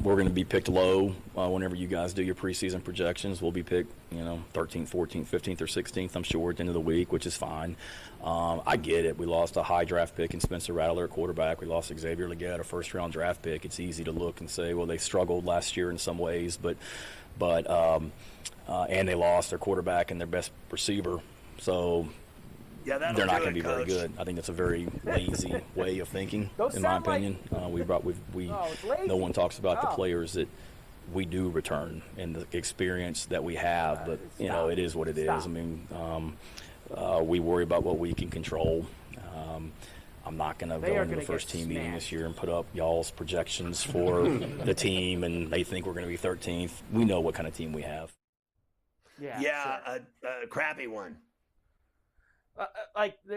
We're going to be picked low whenever you guys do your preseason projections. We'll be picked, 13th, 14th, 15th, or 16th, I'm sure, at the end of the week, which is fine. I get it. We lost a high draft pick in Spencer Rattler at quarterback. We lost Xavier Leggett, a first-round draft pick. It's easy to look and say, well, they struggled last year in some ways, but and they lost their quarterback and their best receiver. So they're not going to be very good. I think that's a very lazy way of thinking, in my opinion. No one talks about the players that we do return and the experience that we have, but it is what it is. I mean, we worry about what we can control. I'm not going to go into the first team meeting this year and put up y'all's projections for the team, and they think we're going to be 13th. We know what kind of team we have. Yeah, a crappy one.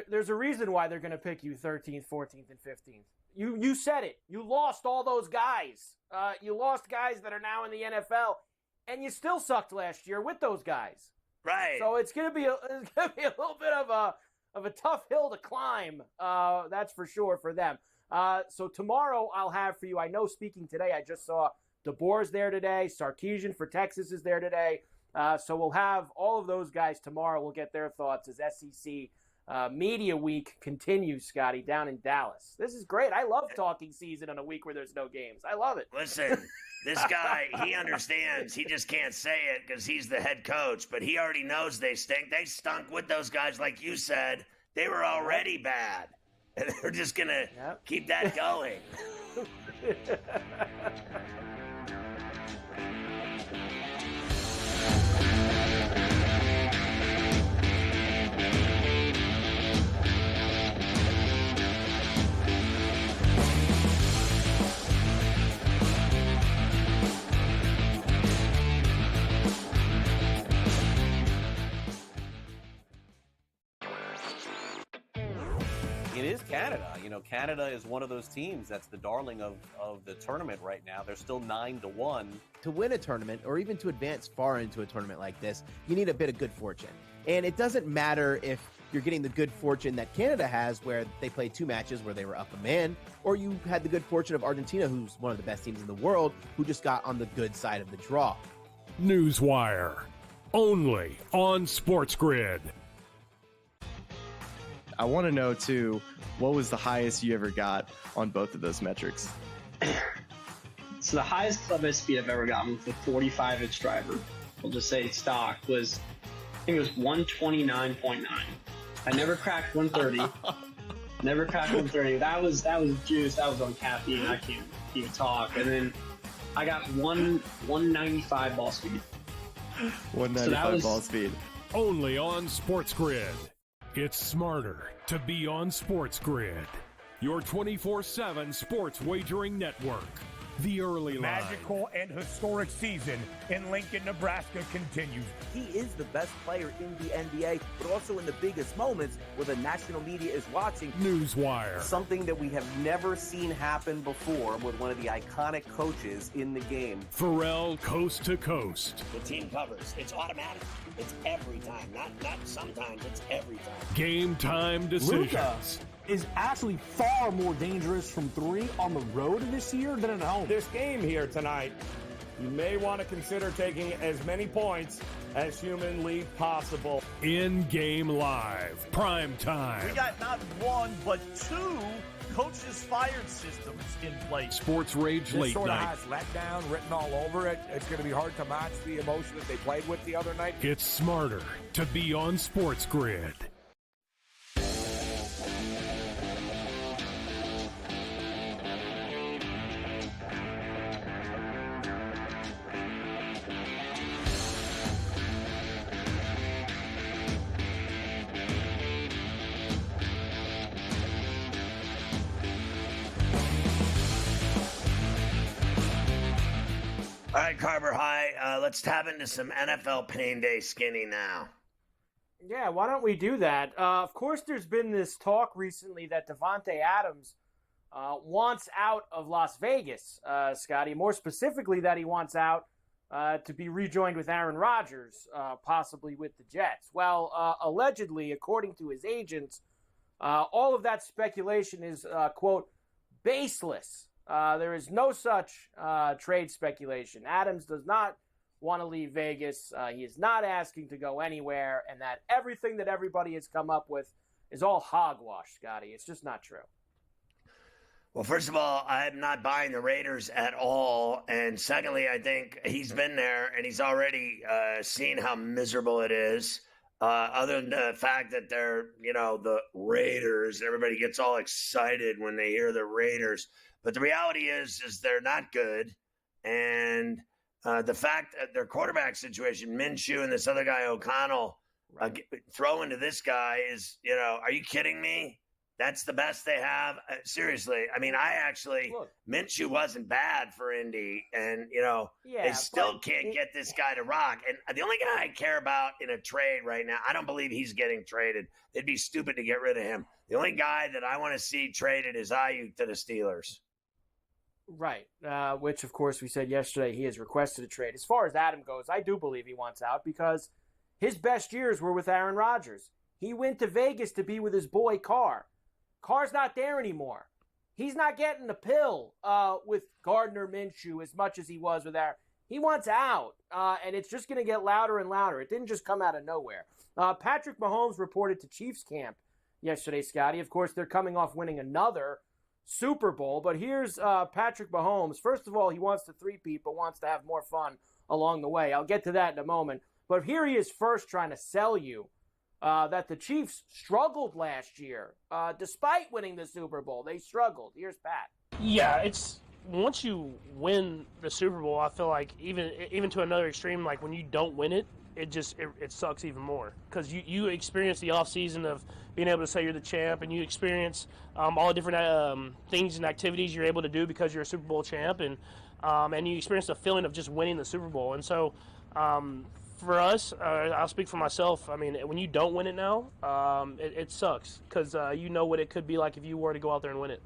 There's a reason why they're going to pick you 13th, 14th, and 15th. You said it. You lost all those guys. You lost guys that are now in the NFL, and you still sucked last year with those guys. Right. So it's going to be a little bit of a tough hill to climb. That's for sure for them. So tomorrow I'll have for you. I know speaking today, I just saw DeBoer's there today. Sarkisian for Texas is there today. So we'll have all of those guys tomorrow. We'll get their thoughts as SEC Media Week continues, Scotty, down in Dallas. This is great. I love talking season on a week where there's no games. I love it. Listen, this guy, he understands. He just can't say it because he's the head coach, but he already knows they stink. They stunk with those guys, like you said. They were already bad, and they're just going to keep that going. It is Canada. Canada is one of those teams that's the darling of the tournament right now. They're still 9-1. To win a tournament, or even to advance far into a tournament like this, you need a bit of good fortune. And it doesn't matter if you're getting the good fortune that Canada has where they played 2 matches where they were up a man, or you had the good fortune of Argentina, who's one of the best teams in the world, who just got on the good side of the draw. Newswire, only on SportsGrid. I want to know, too, what was the highest you ever got on both of those metrics? So the highest club head speed I've ever gotten with a 45-inch driver, we'll just say stock, was, I think it was 129.9. I never cracked 130. Never cracked 130. That was juice. That was on caffeine. I can't even talk. And then I got 195 ball speed. 195 ball speed. Only on SportsGrid. It's smarter to be on SportsGrid. Your 24/7 sports wagering network. The early line. Magical and historic season in Lincoln, Nebraska continues. He is the best player in the NBA, but also in the biggest moments where the national media is watching. Newswire. Something that we have never seen happen before with one of the iconic coaches in the game. Ferrall coast to coast. The team covers. It's automatic. It's every time. Not sometimes. It's every time. Game time decisions. Luka is actually far more dangerous from 3 on the road this year than at home. This game here tonight, you may want to consider taking as many points as humanly possible. In-game live, prime time. We got not 1, but 2 coaches fired systems in place. Sports Rage Late sort Night. of has letdown written all over it. It's going to be hard to match the emotion that they played with the other night. It's smarter to be on SportsGrid. All right, Carver High, let's tap into some NFL Pain Day skinny now. Yeah, why don't we do that? Of course, there's been this talk recently that Davante Adams wants out of Las Vegas, Scotty. More specifically, that he wants out to be rejoined with Aaron Rodgers, possibly with the Jets. Well, allegedly, according to his agents, all of that speculation is, quote, baseless. There is no such trade speculation. Adams does not want to leave Vegas. He is not asking to go anywhere, and that everything that everybody has come up with is all hogwash, Scotty. It's just not true. Well, first of all, I'm not buying the Raiders at all. And secondly, I think he's been there and he's already seen how miserable it is. Other than the fact that they're, the Raiders, everybody gets all excited when they hear the Raiders. But the reality is they're not good. And the fact that their quarterback situation, Minshew and this other guy, O'Connell, throw into this guy is, are you kidding me? That's the best they have? Seriously. I mean, Minshew wasn't bad for Indy. And, they still can't get this guy to rock. And the only guy I care about in a trade right now, I don't believe he's getting traded. It'd be stupid to get rid of him. The only guy that I want to see traded is Ayuk to the Steelers. Right, which, of course, we said yesterday he has requested a trade. As far as Adam goes, I do believe he wants out because his best years were with Aaron Rodgers. He went to Vegas to be with his boy Carr. Carr's not there anymore. He's not getting the pill with Gardner Minshew as much as he was with Aaron. He wants out, and it's just going to get louder and louder. It didn't just come out of nowhere. Patrick Mahomes reported to Chiefs camp yesterday, Scotty. Of course, they're coming off winning another Super Bowl, but here's Patrick Mahomes. First of all, he wants to three-peat, but wants to have more fun along the way. I'll get to that in a moment. But here he is first trying to sell you that the Chiefs struggled last year. Despite winning the Super Bowl, they struggled. Here's Pat. Yeah, it's once you win the Super Bowl, I feel like even to another extreme, like when you don't win it, it sucks even more because you experience the offseason of being able to say you're the champ, and you experience all the different things and activities you're able to do because you're a Super Bowl champ, and you experience the feeling of just winning the Super Bowl. And so for us, I'll speak for myself. I mean, when you don't win it now, it sucks because you know what it could be like if you were to go out there and win it.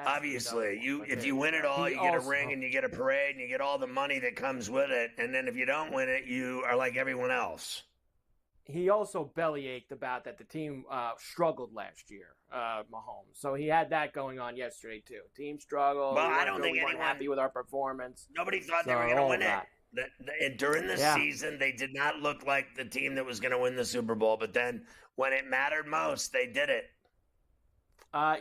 Obviously, if you win it all, you get a ring and you get a parade and you get all the money that comes with it. And then if you don't win it, you are like everyone else. he also bellyached about that the team struggled last year, Mahomes. So he had that going on yesterday too. Team struggled. Well, I don't think anyone happy with our performance. Nobody thought they were going to win it. During the season, they did not look like the team that was going to win the Super Bowl. But then when it mattered most, they did it.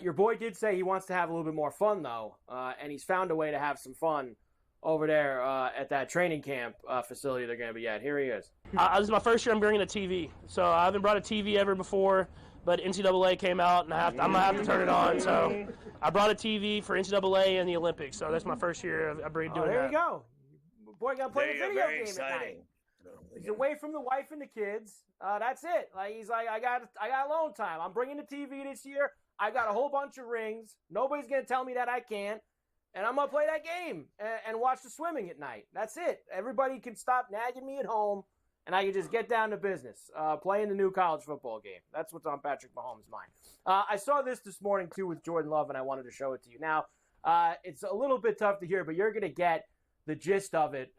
Your boy did say he wants to have a little bit more fun, though, and he's found a way to have some fun over there at that training camp facility they're going to be at. Here he is. This is my first year I'm bringing a TV. So I haven't brought a TV ever before, but NCAA came out, and I'm going to have to turn it on. So I brought a TV for NCAA and the Olympics. So that's my first year of doing that. There you go. Boy got to play a video game at night. He's away from the wife and the kids. That's it. He's like, I got alone time. I'm bringing the TV this year. I got a whole bunch of rings. Nobody's going to tell me that I can't. And I'm going to play that game and watch the swimming at night. That's it. Everybody can stop nagging me at home, and I can just get down to business, playing the new college football game. That's what's on Patrick Mahomes' mind. I saw this morning, too, with Jordan Love, and I wanted to show it to you. Now, it's a little bit tough to hear, but you're going to get the gist of it.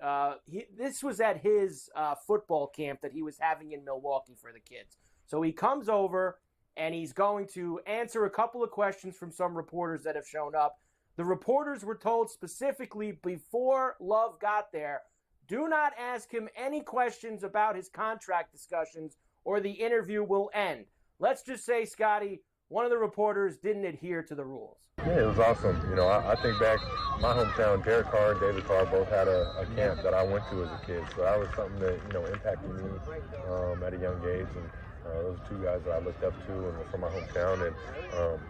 This was at his football camp that he was having in Milwaukee for the kids. So he comes over, and he's going to answer a couple of questions from some reporters that have shown up. The reporters were told specifically before Love got there, do not ask him any questions about his contract discussions or the interview will end. Let's just say, Scotty, one of the reporters didn't adhere to the rules. Yeah, it was awesome. I think back, my hometown, Derek Carr and David Carr both had a camp that I went to as a kid. So that was something that, impacted me at a young age. And those are two guys that I looked up to and were from my hometown. And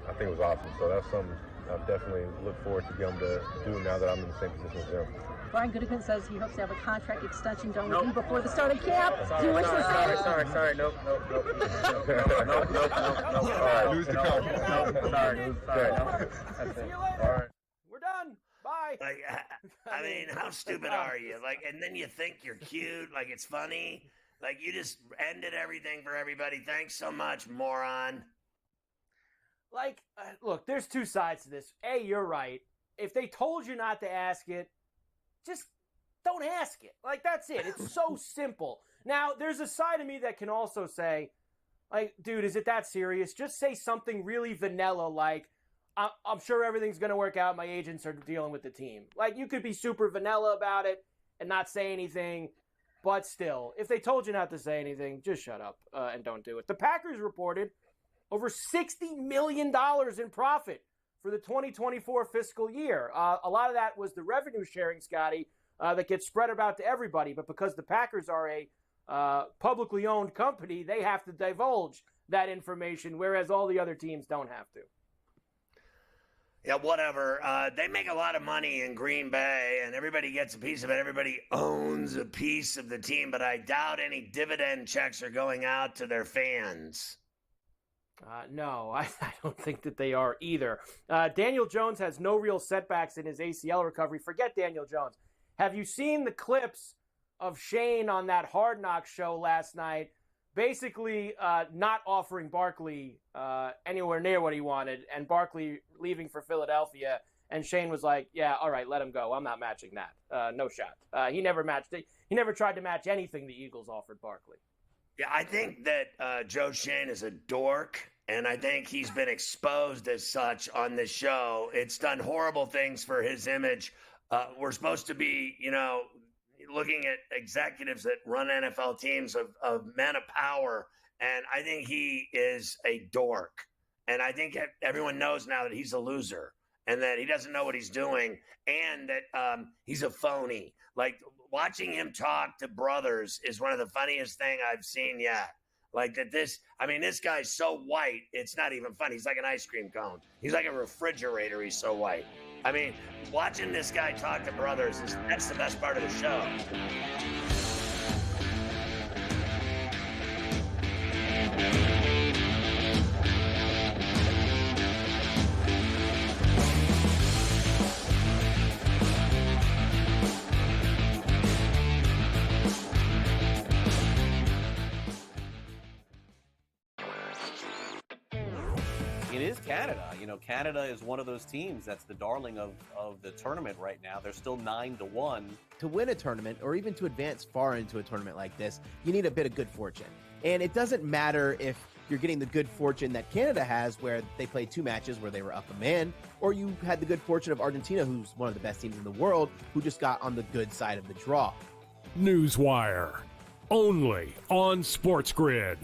I think it was awesome. So that's something I definitely look forward to being able to do now that I'm in the same position as them. Brian Goodwin says he hopes to have a contract extension done with you before the start of camp. Sorry. Nope. All right, lose the contract. Nope. Sorry. All right. We're done. Bye. I mean, how stupid are you? And then you think you're cute, it's funny. You just ended everything for everybody. Thanks so much, moron. Look, there's two sides to this. A, you're right. If they told you not to ask it, just don't ask it. That's it. It's so simple. Now, there's a side of me that can also say, dude, is it that serious? Just say something really vanilla I'm sure everything's going to work out. My agents are dealing with the team. You could be super vanilla about it and not say anything. But still, if they told you not to say anything, just shut up and don't do it. The Packers reported over $60 million in profit for the 2024 fiscal year. A lot of that was the revenue sharing, Scotty, that gets spread about to everybody. But because the Packers are a publicly owned company, they have to divulge that information, whereas all the other teams don't have to. Yeah, whatever. They make a lot of money in Green Bay, and everybody gets a piece of it. Everybody owns a piece of the team, but I doubt any dividend checks are going out to their fans. No, I don't think that they are either. Daniel Jones has no real setbacks in his ACL recovery. Forget Daniel Jones. Have you seen the clips of Shane on that Hard Knocks show last night, basically not offering Barkley anywhere near what he wanted, and Barkley leaving for Philadelphia, and Shane was like, yeah, all right, let him go. I'm not matching that. No shot. He never matched it. He never tried to match anything the Eagles offered Barkley. Yeah, I think that Joe Shane is a dork, and I think he's been exposed as such on this show. It's done horrible things for his image. We're supposed to be, looking at executives that run NFL teams of men of power, and I think he is a dork. And I think everyone knows now that he's a loser and that he doesn't know what he's doing and that he's a phony. Watching him talk to brothers is one of the funniest thing I've seen yet. This guy's so white, it's not even funny. He's like an ice cream cone. He's like a refrigerator. He's so white. Watching this guy talk to brothers, that's the best part of the show. It is Canada. Canada is one of those teams that's the darling of the tournament right now. They're still 9-1. To win a tournament or even to advance far into a tournament like this, you need a bit of good fortune. And it doesn't matter if you're getting the good fortune that Canada has, where they played 2 matches where they were up a man, or you had the good fortune of Argentina, who's one of the best teams in the world, who just got on the good side of the draw. Newswire, only on SportsGrid.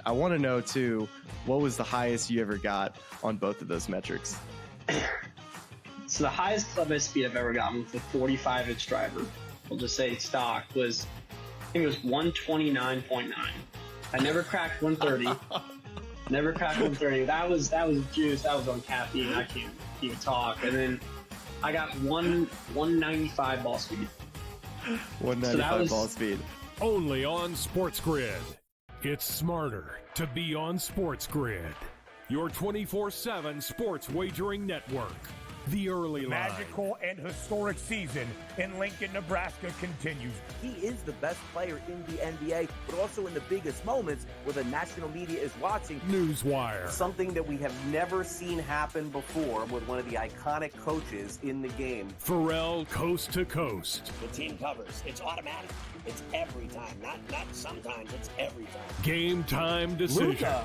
I want to know, too, what was the highest you ever got on both of those metrics? So the highest club head speed I've ever gotten with a 45-inch driver, we'll just say stock, was, I think it was 129.9. I never cracked 130. Never cracked 130. That was juice. That was on caffeine. I can't even talk. And then I got 195 ball speed. 195 ball speed. Only on SportsGrid. It's smarter to be on SportsGrid. Your 24/7 sports wagering network. The early line. Magical and historic season in Lincoln, Nebraska continues. He is the best player in the NBA, but also in the biggest moments where the national media is watching. Newswire. Something that we have never seen happen before with one of the iconic coaches in the game. Ferrall coast to coast. The team covers. It's automatic. It's every time. Not sometimes. It's every time. Game time decisions. Luka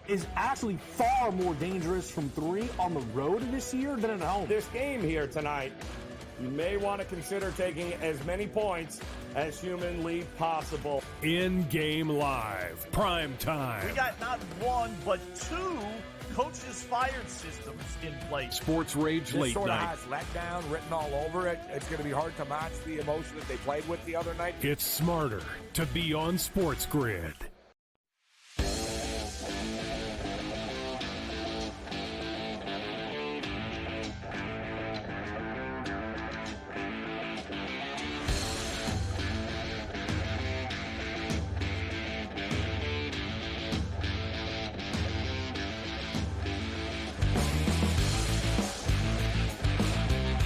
is actually far more dangerous from 3 on the road this year than at home. This game here tonight, you may want to consider taking as many points as humanly possible. In-game live. Prime time. We got not 1, but 2 coaches fired systems in place. Sports Rage Late sort Night. of has letdown written all over it. It's going to be hard to match the emotion that they played with the other night. It's smarter to be on SportsGrid.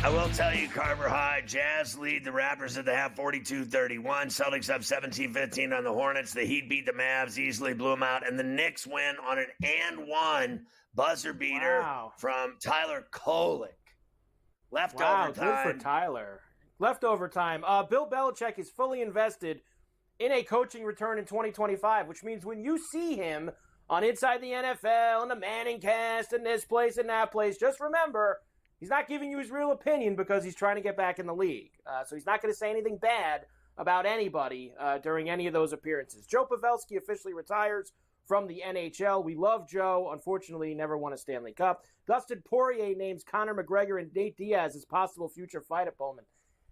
I will tell you, Carver High, Jazz lead the Raptors at the half 42-31. Celtics up 17-15 on the Hornets. The Heat beat the Mavs, easily blew them out. And the Knicks win on an and one buzzer beater from Tyler Kolek. Leftover time. Good for Tyler. Leftover time. Bill Belichick is fully invested in a coaching return in 2025, which means when you see him on Inside the NFL and the Manning Cast and this place and that place, just remember, he's not giving you his real opinion because he's trying to get back in the league. So he's not going to say anything bad about anybody during any of those appearances. Joe Pavelski officially retires from the NHL. We love Joe. Unfortunately, he never won a Stanley Cup. Dustin Poirier names Conor McGregor and Nate Diaz as possible future fight opponent.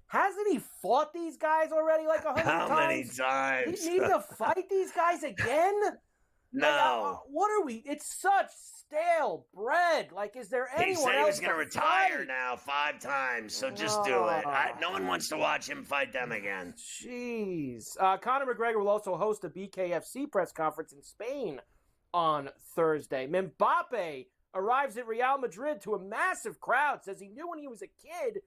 Hasn't he fought these guys already like 100 times? How many times? He need to fight these guys again? No. What are we? It's such stale bread. Like, is there anyone else? He said he was going to retire now 5 times, so just do it. No one wants to watch him fight them again. Jeez. Conor McGregor will also host a BKFC press conference in Spain on Thursday. Mbappe arrives at Real Madrid to a massive crowd, says he knew when he was a kid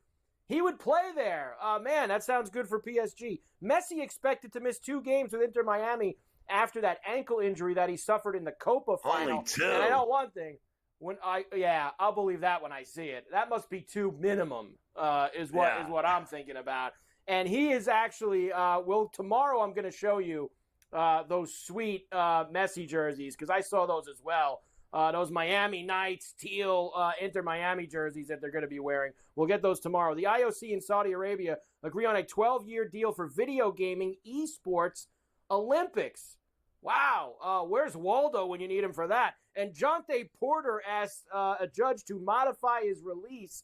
he would play there. Man, that sounds good for PSG. Messi expected to miss 2 games with Inter Miami after that ankle injury that he suffered in the Copa final. Only 2. And I know one thing. I'll believe that when I see it. That must be 2 minimum, is what I'm thinking about. And he is actually, tomorrow I'm going to show you those sweet Messi jerseys, because I saw those as well. Those Miami Knights teal Inter Miami jerseys that they're going to be wearing. We'll get those tomorrow. The IOC in Saudi Arabia agree on a 12-year deal for video gaming esports Olympics. Wow. Where's Waldo when you need him for that? And Jonte Porter asked a judge to modify his release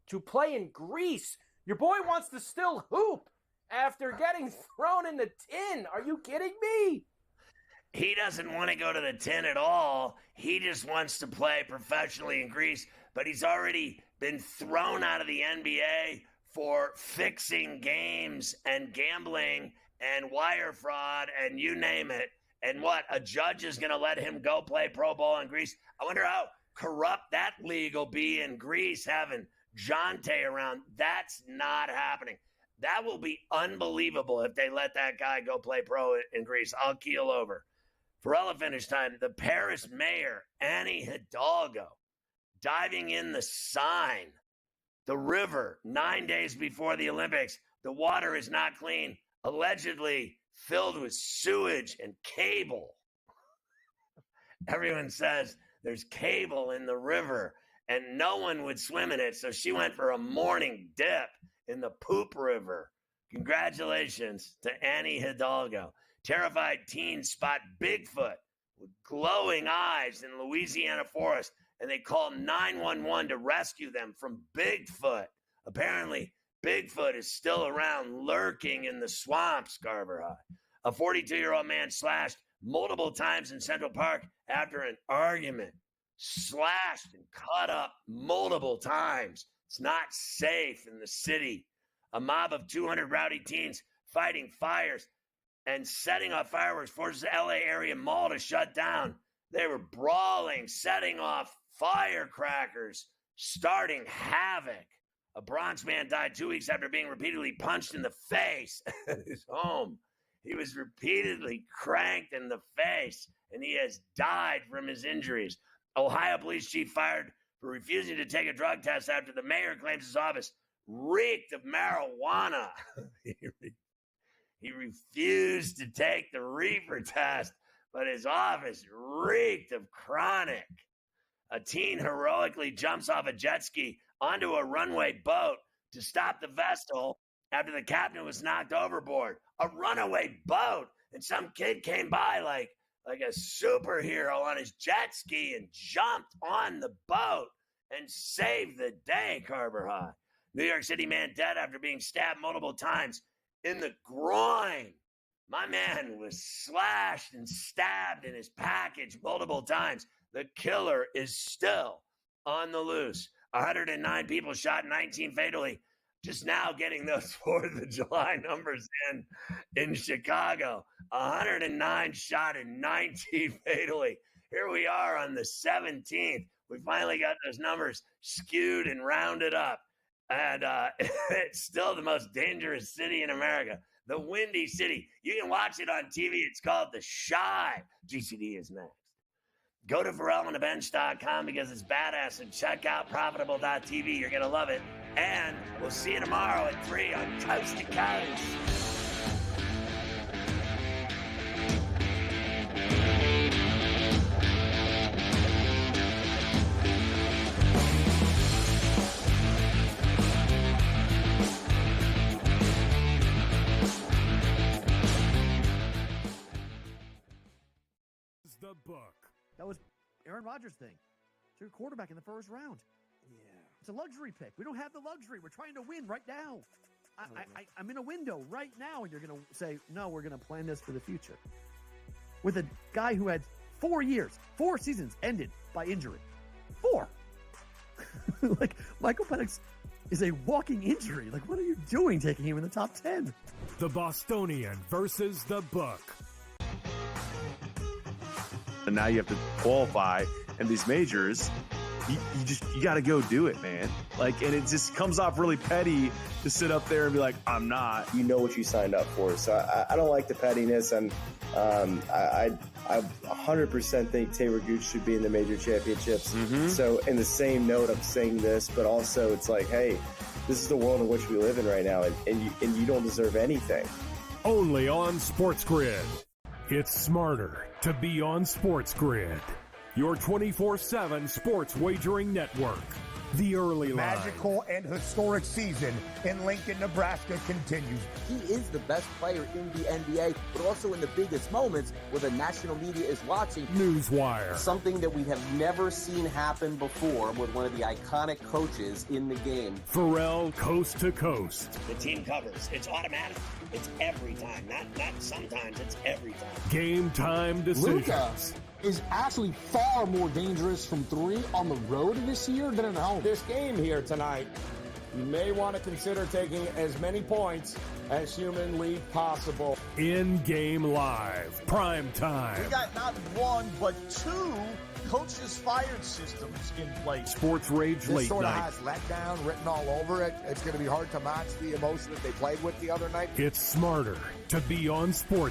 to play in Greece. Your boy wants to still hoop after getting thrown in the tin. Are you kidding me? He doesn't want to go to the 10 at all. He just wants to play professionally in Greece. But he's already been thrown out of the NBA for fixing games and gambling and wire fraud and you name it. And what? A judge is going to let him go play pro ball in Greece? I wonder how corrupt that league will be in Greece having Jonte around. That's not happening. That will be unbelievable if they let that guy go play pro in Greece. I'll keel over. For Finish time, the Paris mayor, Annie Hidalgo, diving in the Seine, the river, 9 days before the Olympics. The water is not clean. Allegedly, filled with sewage and cable. Everyone says there's cable in the river, and no one would swim in it, so she went for a morning dip in the poop river. Congratulations to Annie Hidalgo. Terrified teens spot Bigfoot with glowing eyes in Louisiana forest, and they call 911 to rescue them from Bigfoot. Apparently, Bigfoot is still around, lurking in the swamps, Carver High. A 42-year-old man slashed multiple times in Central Park after an argument. Slashed and cut up multiple times. It's not safe in the city. A mob of 200 rowdy teens fighting fires and setting off fireworks forces the LA area mall to shut down. They were brawling, setting off firecrackers, starting havoc. A Bronx man died 2 weeks after being repeatedly punched in the face at his home. He was repeatedly cranked in the face, and he has died from his injuries. Ohio police chief fired for refusing to take a drug test after the mayor claims his office reeked of marijuana. He refused to take the reefer test, but his office reeked of chronic. A teen heroically jumps off a jet ski onto a runway boat to stop the vessel after the captain was knocked overboard. A runaway boat, and some kid came by like a superhero on his jet ski and jumped on the boat and saved the day, Carver High. New York City man dead after being stabbed multiple times in the groin. My man was slashed and stabbed in his package multiple times. The killer is still on the loose. 109 people shot, 19 fatally. Just now getting those 4th of July numbers in Chicago. 109 shot and 19 fatally. Here we are on the 17th. We finally got those numbers skewed and rounded up. And it's still the most dangerous city in America. The Windy City. You can watch it on TV. It's called The Chi. GCD is next. Go to FerrallOnTheBench.com because it's badass, and check out Profitable.tv. You're going to love it. And we'll see you tomorrow at 3 on Coast to Coast. The book. That was Aaron Rodgers' thing. Took a quarterback in the first round. Yeah. It's a luxury pick. We don't have the luxury. We're trying to win right now. I'm in a window right now, and you're going to say, no, we're going to plan this for the future. With a guy who had 4 years, 4 seasons ended by injury. 4. Like, Michael Penix is a walking injury. Like, what are you doing taking him in the top 10? The Bostonian versus the book. And now you have to qualify in these majors. You got to go do it, man. Like, and it just comes off really petty to sit up there and be like, I'm not. You know what you signed up for. So I don't like the pettiness, and I 100% think Taylor Gooch should be in the major championships. Mm-hmm. So in the same note, I'm saying this, but also it's like, hey, this is the world in which we live in right now, and you don't deserve anything. Only on SportsGrid. It's smarter to be on SportsGrid, your 24/7 sports wagering network. The early line. Magical and historic season in Lincoln, Nebraska continues. He is the best player in the NBA, but also in the biggest moments where the national media is watching. Newswire. Something that we have never seen happen before with one of the iconic coaches in the game. Ferrall coast to coast. The team covers. It's automatic. It's every time. Not sometimes. It's every time. Game time decisions. Luka is actually far more dangerous from 3 on the road this year than at home. This game here tonight, you may want to consider taking as many points as humanly possible. In-game live. Prime time. We got not 1, but 2 coaches fired systems in place. Sports Rage this late sort night. Of has letdown written all over it. It's going to be hard to match the emotion that they played with the other night. It's smarter to be on Sports.